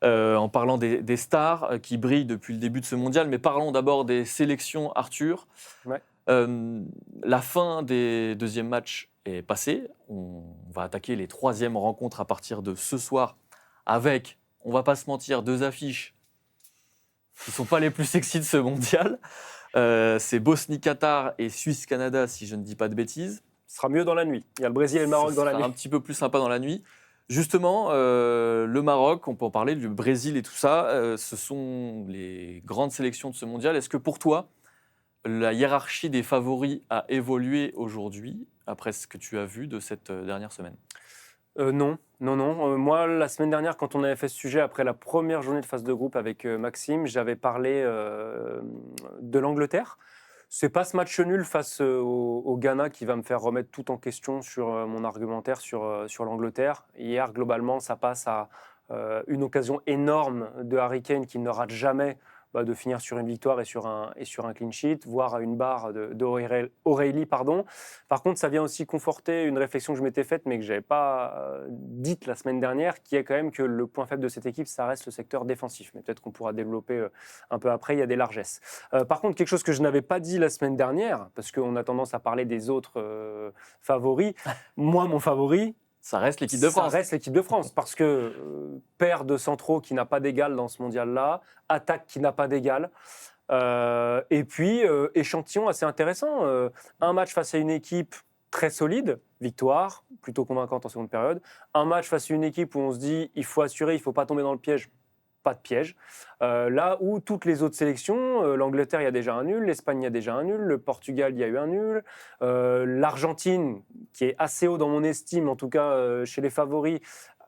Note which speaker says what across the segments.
Speaker 1: en parlant des stars qui brillent depuis le début de ce mondial. Mais parlons d'abord des sélections, Arthur.
Speaker 2: Ouais.
Speaker 1: La fin des deuxièmes matchs est passée. On va attaquer les troisièmes rencontres à partir de ce soir avec, on va pas se mentir, deux affiches qui ne sont pas les plus sexy de ce mondial. C'est Bosnie-Qatar et Suisse-Canada, si je ne dis pas de bêtises.
Speaker 2: Ce sera mieux dans la nuit. Il y a le Brésil et le Maroc
Speaker 1: Ça
Speaker 2: dans la
Speaker 1: sera
Speaker 2: nuit.
Speaker 1: un petit peu plus sympa dans la nuit. Justement, le Maroc, on peut en parler, le Brésil et tout ça, ce sont les grandes sélections de ce mondial. Est-ce que pour toi, la hiérarchie des favoris a évolué aujourd'hui, après ce que tu as vu de cette dernière semaine?
Speaker 2: Non. Moi, la semaine dernière, quand on avait fait ce sujet, après la première journée de phase de groupe avec Maxime, j'avais parlé de l'Angleterre. C'est pas ce match nul face au Ghana qui va me faire remettre tout en question sur mon argumentaire sur l'Angleterre. Hier, globalement, ça passe à une occasion énorme de Harry Kane qui ne rate jamais de finir sur une victoire et sur un clean sheet, voire à une barre d'Aurélie. Par contre, ça vient aussi conforter une réflexion que je m'étais faite, mais que je n'avais pas dite la semaine dernière, qui est quand même que le point faible de cette équipe, ça reste le secteur défensif. Mais peut-être qu'on pourra développer un peu après, il y a des largesses. Par contre, quelque chose que je n'avais pas dit la semaine dernière, parce qu'on a tendance à parler des autres favoris, moi, mon favori,
Speaker 1: Ça reste l'équipe de France.
Speaker 2: ça reste l'équipe de France, parce que paire de centraux qui n'a pas d'égal dans ce mondial-là, attaque qui n'a pas d'égal, et puis échantillon assez intéressant. Un match face à une équipe très solide, victoire, plutôt convaincante en seconde période. Un match face à une équipe où on se dit il faut assurer, il ne faut pas tomber dans le piège. Pas de piège. Là où toutes les autres sélections, l'Angleterre, il y a déjà un nul, l'Espagne, il y a déjà un nul, le Portugal, il y a eu un nul, l'Argentine, qui est assez haut dans mon estime, en tout cas chez les favoris,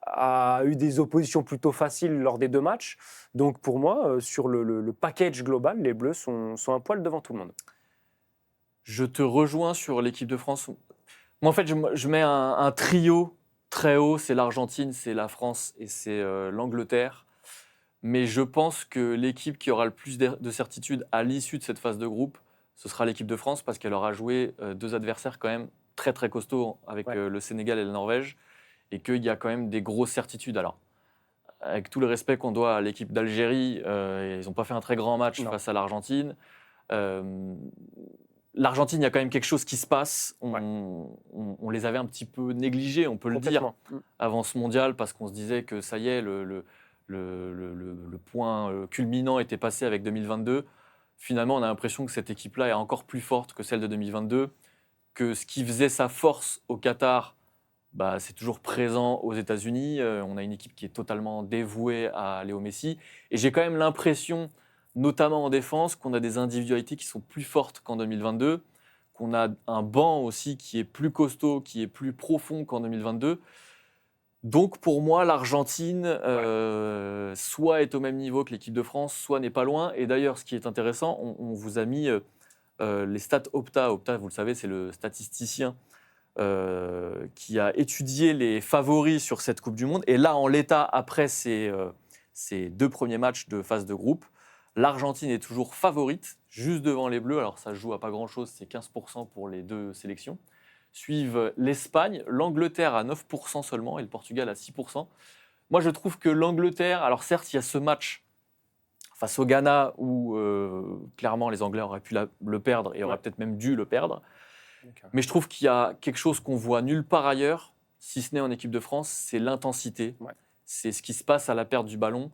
Speaker 2: a eu des oppositions plutôt faciles lors des deux matchs. Donc pour moi, sur le package global, les Bleus sont un poil devant tout le monde.
Speaker 1: Je te rejoins sur l'équipe de France. Moi, en fait, je mets un trio très haut. C'est l'Argentine, c'est la France et c'est l'Angleterre. Mais je pense que l'équipe qui aura le plus de certitude à l'issue de cette phase de groupe, ce sera l'équipe de France parce qu'elle aura joué deux adversaires quand même très très costauds avec le Sénégal et la Norvège et qu'il y a quand même des grosses certitudes. Alors, avec tout le respect qu'on doit à l'équipe d'Algérie, ils n'ont pas fait un très grand match face à l'Argentine. L'Argentine, il y a quand même quelque chose qui se passe. On les avait un petit peu négligés, on peut le dire, avant ce mondial parce qu'on se disait que ça y est, le point culminant était passé avec 2022. Finalement, on a l'impression que cette équipe-là est encore plus forte que celle de 2022, que ce qui faisait sa force au Qatar, c'est toujours présent aux États-Unis. On a une équipe qui est totalement dévouée à Léo Messi. Et j'ai quand même l'impression, notamment en défense, qu'on a des individualités qui sont plus fortes qu'en 2022, qu'on a un banc aussi qui est plus costaud, qui est plus profond qu'en 2022. Donc pour moi, l'Argentine soit est au même niveau que l'équipe de France, soit n'est pas loin. Et d'ailleurs, ce qui est intéressant, on vous a mis les stats Opta. Opta, vous le savez, c'est le statisticien qui a étudié les favoris sur cette Coupe du Monde. Et là, en l'état, après ces deux premiers matchs de phase de groupe, l'Argentine est toujours favorite, juste devant les Bleus. Alors ça joue à pas grand-chose, c'est 15% pour les deux sélections. Suivent l'Espagne, l'Angleterre à 9% seulement et le Portugal à 6%. Moi, je trouve que l'Angleterre, alors certes, il y a ce match face au Ghana où clairement les Anglais auraient pu le perdre et auraient peut-être même dû le perdre. Mais je trouve qu'il y a quelque chose qu'on voit nulle part ailleurs, si ce n'est en équipe de France, c'est l'intensité. C'est ce qui se passe à la perte du ballon.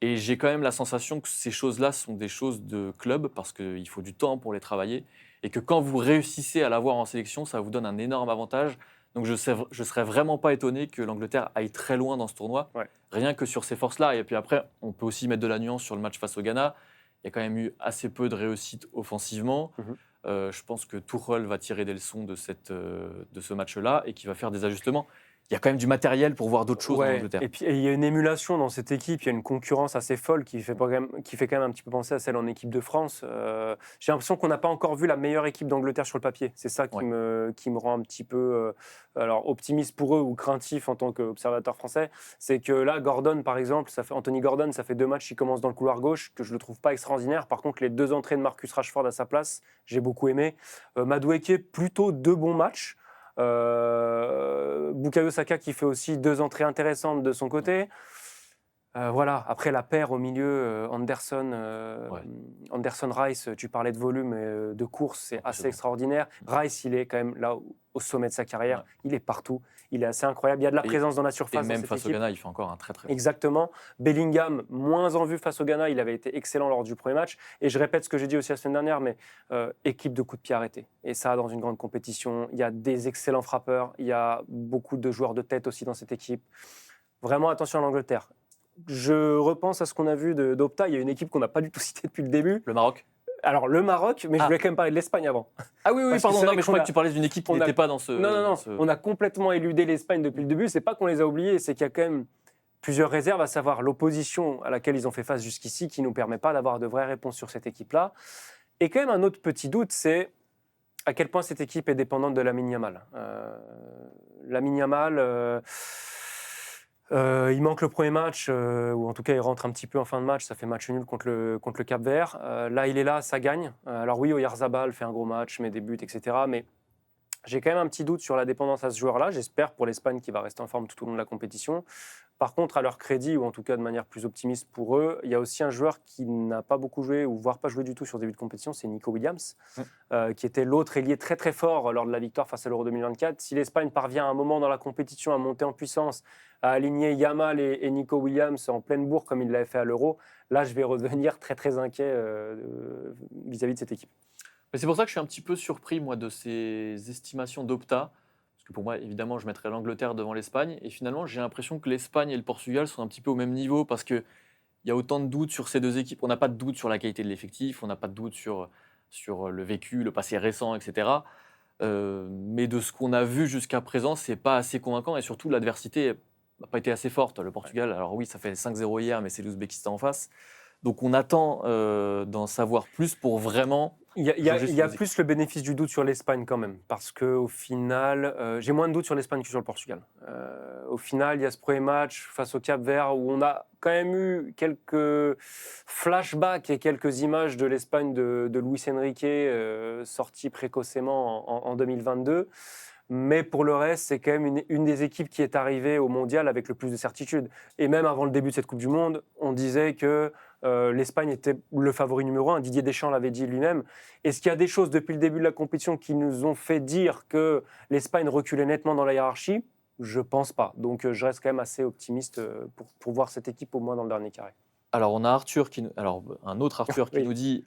Speaker 1: Et j'ai quand même la sensation que ces choses-là sont des choses de club parce qu'il faut du temps pour les travailler et que quand vous réussissez à l'avoir en sélection, ça vous donne un énorme avantage. Donc je serais vraiment pas étonné que l'Angleterre aille très loin dans ce tournoi, rien que sur ces forces-là. Et puis après, on peut aussi mettre de la nuance sur le match face au Ghana. Il y a quand même eu assez peu de réussite offensivement. Je pense que Tuchel va tirer des leçons de ce match-là et qu'il va faire des ajustements. Il y a quand même du matériel pour voir d'autres choses en Angleterre.
Speaker 2: Et puis il y a une émulation dans cette équipe, il y a une concurrence assez folle qui fait quand même un petit peu penser à celle en équipe de France. J'ai l'impression qu'on n'a pas encore vu la meilleure équipe d'Angleterre sur le papier. C'est ça qui me rend un petit peu optimiste pour eux ou craintif en tant qu'observateur français. C'est que là, Gordon par exemple, Anthony Gordon, ça fait 2 matchs qu'il commence dans le couloir gauche, que je ne le trouve pas extraordinaire. Par contre, les 2 entrées de Marcus Rashford à sa place, j'ai beaucoup aimé. Madueke, plutôt 2 bons matchs. Bukayo Saka qui fait aussi 2 entrées intéressantes de son côté. Voilà, après la paire au milieu,
Speaker 1: Ouais,
Speaker 2: Anderson-Rice, tu parlais de volume et de course, c'est assez
Speaker 1: impressionnant.
Speaker 2: extraordinaire. Rice, il est quand même là au sommet de sa carrière,
Speaker 1: Ouais.
Speaker 2: il est partout, il est assez incroyable. Il y a de la
Speaker 1: Et,
Speaker 2: présence dans la
Speaker 1: et
Speaker 2: surface dans
Speaker 1: même
Speaker 2: cette
Speaker 1: face au
Speaker 2: équipe.
Speaker 1: Ghana, il fait encore un très très bon match.
Speaker 2: Exactement. Bellingham, moins en vue face au Ghana, il avait été excellent lors du premier match. Et je répète ce que j'ai dit aussi la semaine dernière, mais équipe de coups de pied arrêtés. Et ça, dans une grande compétition, il y a des excellents frappeurs, il y a beaucoup de joueurs de tête aussi dans cette équipe. Vraiment attention à l'Angleterre. Je repense à ce qu'on a vu d'Opta. Il y a une équipe qu'on n'a pas du tout citée depuis le début.
Speaker 1: Le Maroc?
Speaker 2: Alors, le Maroc, mais je
Speaker 1: Ah,
Speaker 2: voulais quand même parler de l'Espagne avant.
Speaker 1: ah oui, oui,
Speaker 2: Parce que
Speaker 1: pardon,
Speaker 2: c'est
Speaker 1: non,
Speaker 2: vrai
Speaker 1: mais je
Speaker 2: qu'on
Speaker 1: croyais que
Speaker 2: a,
Speaker 1: tu parlais d'une équipe qui
Speaker 2: on a.
Speaker 1: n'était pas
Speaker 2: Non, non,
Speaker 1: dans
Speaker 2: non.
Speaker 1: ce...
Speaker 2: On a complètement éludé l'Espagne depuis le début. C'est pas qu'on les a oubliés, c'est qu'il y a quand même plusieurs réserves, à savoir l'opposition à laquelle ils ont fait face jusqu'ici, qui ne nous permet pas d'avoir de vraies réponses sur cette équipe-là. Et quand même, un autre petit doute, c'est à quel point cette équipe est dépendante de Lamine Yamal. Lamine Yamal, il manque le premier match, ou en tout cas il rentre un petit peu en fin de match, ça fait match nul contre le Cap-Vert. Là, il est là, ça gagne. Alors oui, Oyarzabal fait un gros match, met des buts, etc. Mais j'ai quand même un petit doute sur la dépendance à ce joueur-là. J'espère pour l'Espagne qui va rester en forme tout au long de la compétition. Par contre, à leur crédit, ou en tout cas de manière plus optimiste pour eux, il y a aussi un joueur qui n'a pas beaucoup joué, ou voire pas joué du tout sur ce début de compétition, c'est Nico Williams,
Speaker 1: Mm.
Speaker 2: qui était l'autre ailier très très fort lors de la victoire face à l'Euro 2024. Si l'Espagne parvient à un moment dans la compétition à monter en puissance, à aligner Yamal et Nico Williams en pleine bourre comme il l'avait fait à l'Euro, là je vais redevenir très très inquiet vis-à-vis de cette équipe.
Speaker 1: Mais c'est pour ça que je suis un petit peu surpris, moi, de ces estimations d'Opta. Parce que pour moi, évidemment, je mettrais l'Angleterre devant l'Espagne. Et finalement, j'ai l'impression que l'Espagne et le Portugal sont un petit peu au même niveau parce qu'il y a autant de doutes sur ces deux équipes. On n'a pas de doute sur la qualité de l'effectif, on n'a pas de doute sur le vécu, le passé récent, etc. Mais de ce qu'on a vu jusqu'à présent, c'est pas assez convaincant. Et surtout, l'adversité n'a pas été assez forte. Le Portugal, alors oui, ça fait 5-0 hier, mais c'est l'Ouzbékistan en face. Donc on attend d'en savoir plus pour vraiment jauger
Speaker 2: Il
Speaker 1: ces
Speaker 2: y a
Speaker 1: deux équipes.
Speaker 2: plus le bénéfice du doute sur l'Espagne quand même, parce qu'au final, j'ai moins de doutes sur l'Espagne que sur le Portugal. Au final, il y a ce premier match face au Cap-Vert où on a quand même eu quelques flashbacks et quelques images de l'Espagne de Luis Enrique sorties précocement en 2022. Mais pour le reste, c'est quand même une des équipes qui est arrivée au mondial avec le plus de certitude. Et même avant le début de cette Coupe du Monde, on disait que l'Espagne était le favori numéro un. Didier Deschamps l'avait dit lui-même. Est-ce qu'il y a des choses depuis le début de la compétition qui nous ont fait dire que l'Espagne reculait nettement dans la hiérarchie? Je pense pas. Donc je reste quand même assez optimiste pour voir cette équipe au moins dans le dernier carré.
Speaker 1: Alors, on a un autre Arthur qui
Speaker 2: Oui.
Speaker 1: nous dit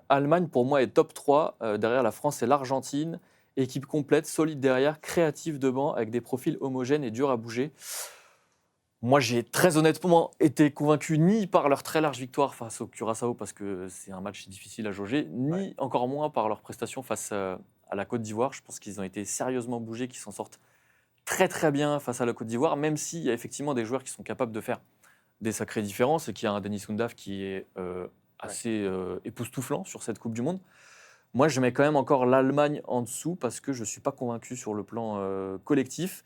Speaker 1: Allemagne, pour moi, est top 3, derrière la France et l'Argentine. Équipe complète, solide derrière, créative devant, avec des profils homogènes et durs à bouger. Moi, j'ai très honnêtement été convaincu ni par leur très large victoire face au Curaçao, parce que c'est un match difficile à jauger,
Speaker 2: Ouais.
Speaker 1: ni encore moins par leur prestation face à la Côte d'Ivoire. Je pense qu'ils ont été sérieusement bougés, qu'ils s'en sortent très très bien face à la Côte d'Ivoire, même s'il y a effectivement des joueurs qui sont capables de faire des sacrées différences et qu'il y a un Denis Undav qui est assez époustouflant sur cette Coupe du Monde. Moi, je mets quand même encore l'Allemagne en dessous parce que je ne suis pas convaincu sur le plan collectif.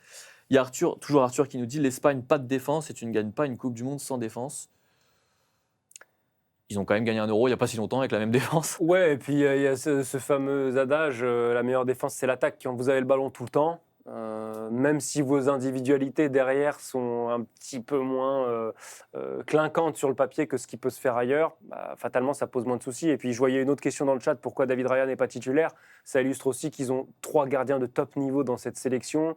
Speaker 1: Il y a toujours Arthur qui nous dit l'Espagne, pas de défense et tu ne gagnes pas une Coupe du Monde sans défense. Ils ont quand même gagné un Euro il n'y a pas si longtemps avec la même défense.
Speaker 2: Ouais, et puis il y a ce fameux adage, la meilleure défense, c'est l'attaque. Quand vous avez le ballon tout le temps, même si vos individualités derrière sont un petit peu moins clinquantes sur le papier que ce qui peut se faire ailleurs, bah, fatalement, ça pose moins de soucis. Et puis, je voyais une autre question dans le chat, pourquoi David Raya n'est pas titulaire? Ça illustre aussi qu'ils ont 3 gardiens de top niveau dans cette sélection,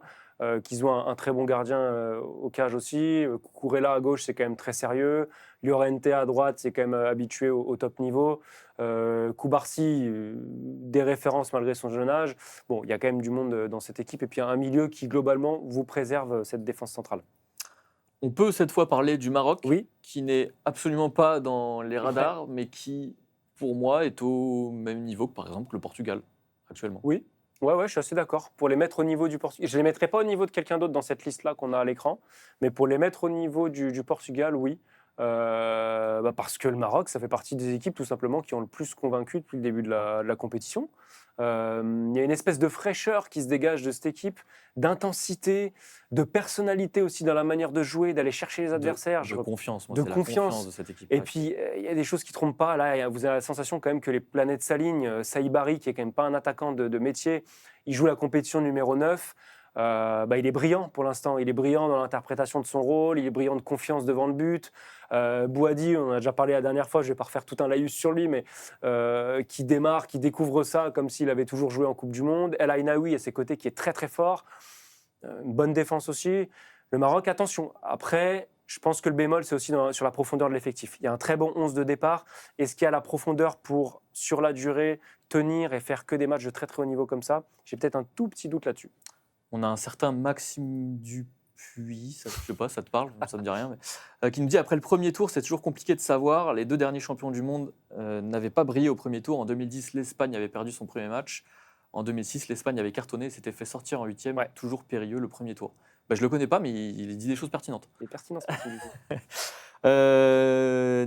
Speaker 2: qu'ils ont un très bon gardien au cage aussi. Cucurella à gauche, c'est quand même très sérieux. Llorente à droite, c'est quand même habitué au top niveau. Koubarsi, des références malgré son jeune âge. Bon, il y a quand même du monde dans cette équipe. Et puis un milieu qui, globalement, vous préserve cette défense centrale.
Speaker 1: On peut cette fois parler du Maroc,
Speaker 2: Oui,
Speaker 1: qui n'est absolument pas dans les radars, mais qui, pour moi, est au même niveau que, par exemple, le Portugal, actuellement.
Speaker 2: oui. Ouais, je suis assez d'accord. Pour les mettre au niveau du Portugal, je ne les mettrai pas au niveau de quelqu'un d'autre dans cette liste-là qu'on a à l'écran, mais pour les mettre au niveau du Portugal, oui. Parce que le Maroc, ça fait partie des équipes tout simplement qui ont le plus convaincu depuis le début de la compétition. Il y a une espèce de fraîcheur qui se dégage de cette équipe, d'intensité, de personnalité aussi dans la manière de jouer, d'aller chercher les adversaires.
Speaker 1: De confiance, moi,
Speaker 2: de
Speaker 1: c'est la
Speaker 2: confiance.
Speaker 1: confiance de cette équipe.
Speaker 2: Et puis, il y a des choses qui ne trompent pas. Là, vous avez la sensation quand même que les planètes s'alignent. Saïbari, qui est quand même pas un attaquant de métier, il joue la compétition numéro 9. il est brillant pour l'instant. Il est brillant dans l'interprétation de son rôle, il est brillant de confiance devant le but. Bouhaddi, on en a déjà parlé la dernière fois, je ne vais pas refaire tout un laïus sur lui, mais qui démarre, qui découvre ça comme s'il avait toujours joué en Coupe du Monde. El Ainaoui à ses côtés qui est très très fort. Une bonne défense aussi. Le Maroc, attention. Après, je pense que le bémol, c'est aussi sur la profondeur de l'effectif. Il y a un très bon 11 de départ. Est-ce qu'il y a la profondeur pour, sur la durée, tenir et faire que des matchs de très très haut niveau comme ça? J'ai peut-être un tout petit doute là-dessus.
Speaker 1: On a un certain Maxime Dupuis, je sais pas, ça te parle, ça me dit rien, mais, qui nous dit après le premier tour, c'est toujours compliqué de savoir. Les 2 derniers champions du monde n'avaient pas brillé au premier tour. En 2010, l'Espagne avait perdu son premier match. En 2006, l'Espagne avait cartonné et s'était fait sortir en 8e, toujours périlleux le premier tour. Je ne le connais pas, mais il dit des choses pertinentes.
Speaker 2: Il est pertinent ce que tu dis.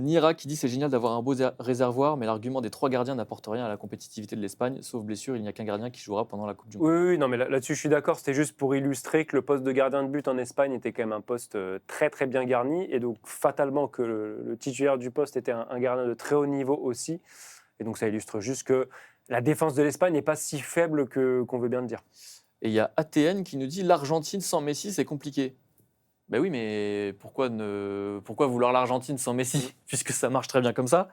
Speaker 1: Nira qui dit c'est génial d'avoir un beau réservoir, mais l'argument des 3 gardiens n'apporte rien à la compétitivité de l'Espagne. Sauf blessure, il n'y a qu'un gardien qui jouera pendant la Coupe du Monde.
Speaker 2: Oui, non, mais là-dessus, je suis d'accord. C'était juste pour illustrer que le poste de gardien de but en Espagne était quand même un poste très, très bien garni. Et donc, fatalement, que le titulaire du poste était un gardien de très haut niveau aussi. Et donc, ça illustre juste que la défense de l'Espagne n'est pas si faible qu'on veut bien le dire.
Speaker 1: Et il y a ATN qui nous dit l'Argentine sans Messi, c'est compliqué. Ben oui, mais pourquoi vouloir l'Argentine sans Messi, puisque ça marche très bien comme ça?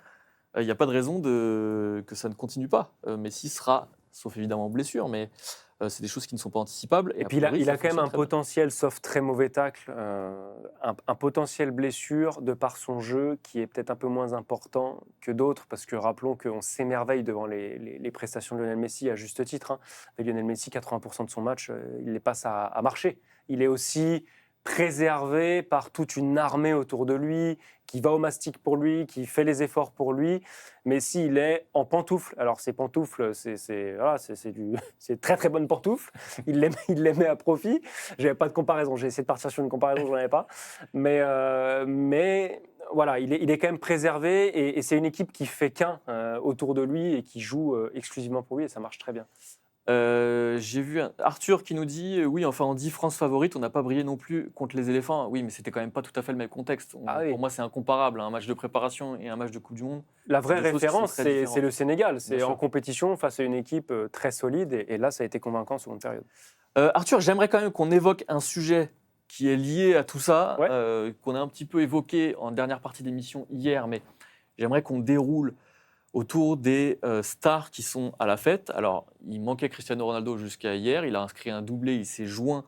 Speaker 1: Il n'y a pas de raison que ça ne continue pas. Messi sera, sauf évidemment blessure, mais c'est des choses qui ne sont pas anticipables.
Speaker 2: Et puis il a quand même un potentiel, sauf très mauvais tacle, un potentiel blessure de par son jeu qui est peut-être un peu moins important que d'autres, parce que rappelons qu'on s'émerveille devant les prestations de Lionel Messi à juste titre. Mais Lionel Messi, 80% de son match, il les passe à marcher. Il est aussi préservé par toute une armée autour de lui, qui va au mastic pour lui, qui fait les efforts pour lui. Mais s'il est en pantoufles, alors ces pantoufles, c'est très très bonne pantoufles, il les met à profit. J'avais pas de comparaison, j'ai essayé de partir sur une comparaison, j'en avais pas. Mais voilà, il est quand même préservé et c'est une équipe qui fait qu'un autour de lui et qui joue exclusivement pour lui et ça marche très bien.
Speaker 1: J'ai vu Arthur qui nous dit oui, enfin on dit France favorite, on n'a pas brillé non plus contre les éléphants. Oui, mais c'était quand même pas tout à fait le même contexte. Pour moi, c'est incomparable, un match de préparation et un match de Coupe du Monde.
Speaker 2: La vraie référence, c'est le Sénégal. C'est en compétition face à une équipe très solide et là, ça a été convaincant en seconde période.
Speaker 1: Arthur, j'aimerais quand même qu'on évoque un sujet qui est lié à tout ça, qu'on a un petit peu évoqué en dernière partie d'émission hier, mais j'aimerais qu'on déroule autour des stars qui sont à la fête. Alors, il manquait Cristiano Ronaldo jusqu'à hier. Il a inscrit un doublé, il s'est joint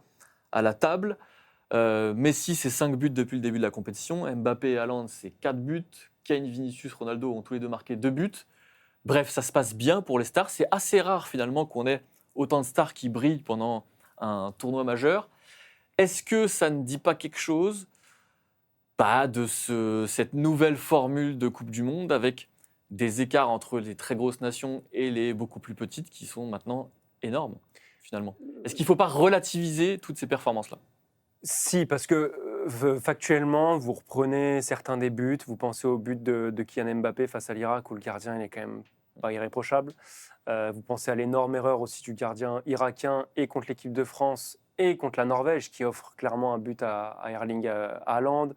Speaker 1: à la table. Messi, c'est 5 buts depuis le début de la compétition. Mbappé et Haaland, c'est 4 buts. Kane, Vinicius, Ronaldo ont tous les deux marqué 2 buts. Bref, ça se passe bien pour les stars. C'est assez rare finalement qu'on ait autant de stars qui brillent pendant un tournoi majeur. Est-ce que ça ne dit pas quelque chose de cette nouvelle formule de Coupe du Monde avec des écarts entre les très grosses nations et les beaucoup plus petites qui sont maintenant énormes, finalement? Est-ce qu'il ne faut pas relativiser toutes ces performances-là?
Speaker 2: Si, parce que factuellement, vous reprenez certains des buts, vous pensez au but de Kylian Mbappé face à l'Irak où le gardien il est quand même pas irréprochable. Vous pensez à l'énorme erreur aussi du gardien irakien et contre l'équipe de France et contre la Norvège qui offre clairement un but à Erling Haaland.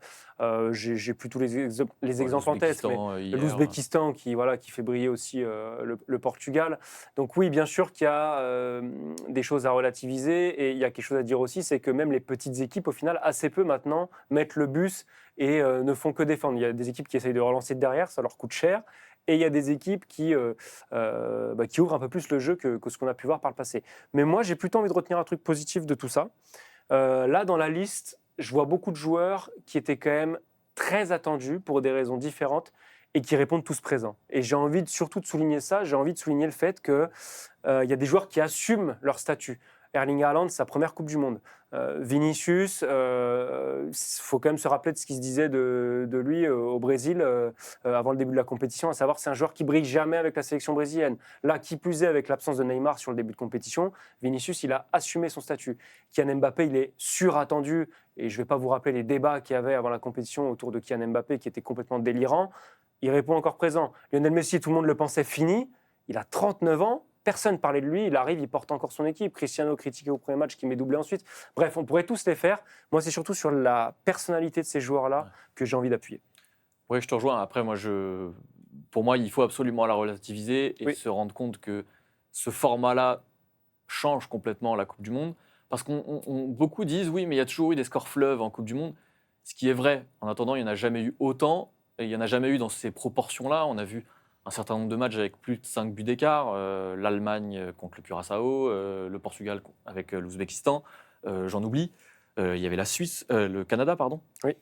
Speaker 2: J'ai plus tous les exemples en tête, mais l'Ouzbékistan qui fait briller aussi le Portugal. Donc oui, bien sûr qu'il y a des choses à relativiser et il y a quelque chose à dire aussi, c'est que même les petites équipes, au final, assez peu maintenant mettent le bus et ne font que défendre. Il y a des équipes qui essayent de relancer de derrière, ça leur coûte cher. Et il y a des équipes qui ouvrent un peu plus le jeu que ce qu'on a pu voir par le passé. Mais moi, j'ai plutôt envie de retenir un truc positif de tout ça. Là, dans la liste, je vois beaucoup de joueurs qui étaient quand même très attendus pour des raisons différentes et qui répondent tous présents. Et j'ai envie surtout de souligner ça. J'ai envie de souligner le fait qu'il y a des joueurs qui assument leur statut. Erling Haaland, sa première Coupe du Monde. Vinicius, faut quand même se rappeler de ce qui se disait de lui au Brésil avant le début de la compétition, à savoir c'est un joueur qui brille jamais avec la sélection brésilienne. Là, qui plus est avec l'absence de Neymar sur le début de compétition, Vinicius, il a assumé son statut. Kylian Mbappé, il est surattendu, et je ne vais pas vous rappeler les débats qu'il y avait avant la compétition autour de Kylian Mbappé qui étaient complètement délirants. Il répond encore présent. Lionel Messi, tout le monde le pensait fini. Il a 39 ans. Personne ne parlait de lui, il arrive, il porte encore son équipe. Cristiano critiqué au premier match, qui met doublé ensuite. Bref, on pourrait tous les faire. Moi, c'est surtout sur la personnalité de ces joueurs-là que j'ai envie d'appuyer.
Speaker 1: Oui, je te rejoins. Après, pour moi, il faut absolument la relativiser et se rendre compte que ce format-là change complètement la Coupe du Monde. Parce beaucoup disent oui, mais il y a toujours eu des scores fleuves en Coupe du Monde. Ce qui est vrai. En attendant, il n'y en a jamais eu autant. Et il n'y en a jamais eu dans ces proportions-là. On a vu un certain nombre de matchs avec plus de 5 buts d'écart. L'Allemagne contre le Curaçao, le Portugal avec l'Ouzbékistan. J'en oublie. Il y avait la Suisse, le Canada, pardon.
Speaker 2: Oui.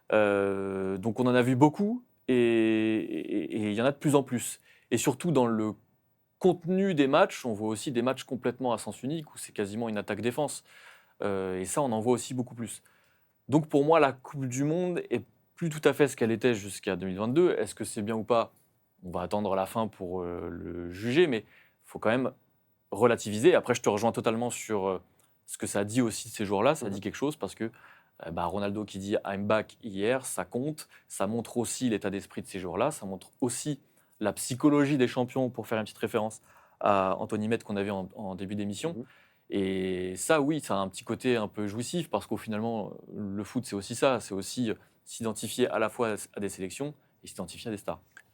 Speaker 1: Donc on en a vu beaucoup et il y en a de plus en plus. Et surtout dans le contenu des matchs, on voit aussi des matchs complètement à sens unique où c'est quasiment une attaque-défense. Et ça, on en voit aussi beaucoup plus. Donc pour moi, la Coupe du Monde est plus tout à fait ce qu'elle était jusqu'à 2022. Est-ce que c'est bien ou pas? On va attendre la fin pour le juger, mais il faut quand même relativiser. Après, je te rejoins totalement sur ce que ça a dit aussi de ces jours-là. Ça dit quelque chose parce que Ronaldo qui dit I'm back hier, ça compte. Ça montre aussi l'état d'esprit de ces jours-là. Ça montre aussi la psychologie des champions, pour faire une petite référence à Anthony Met qu'on a vu en début d'émission. Et ça, oui, ça a un petit côté un peu jouissif parce qu'au finalement, le foot, c'est aussi ça. C'est aussi s'identifier à la fois à des sélections et s'identifier à des stars.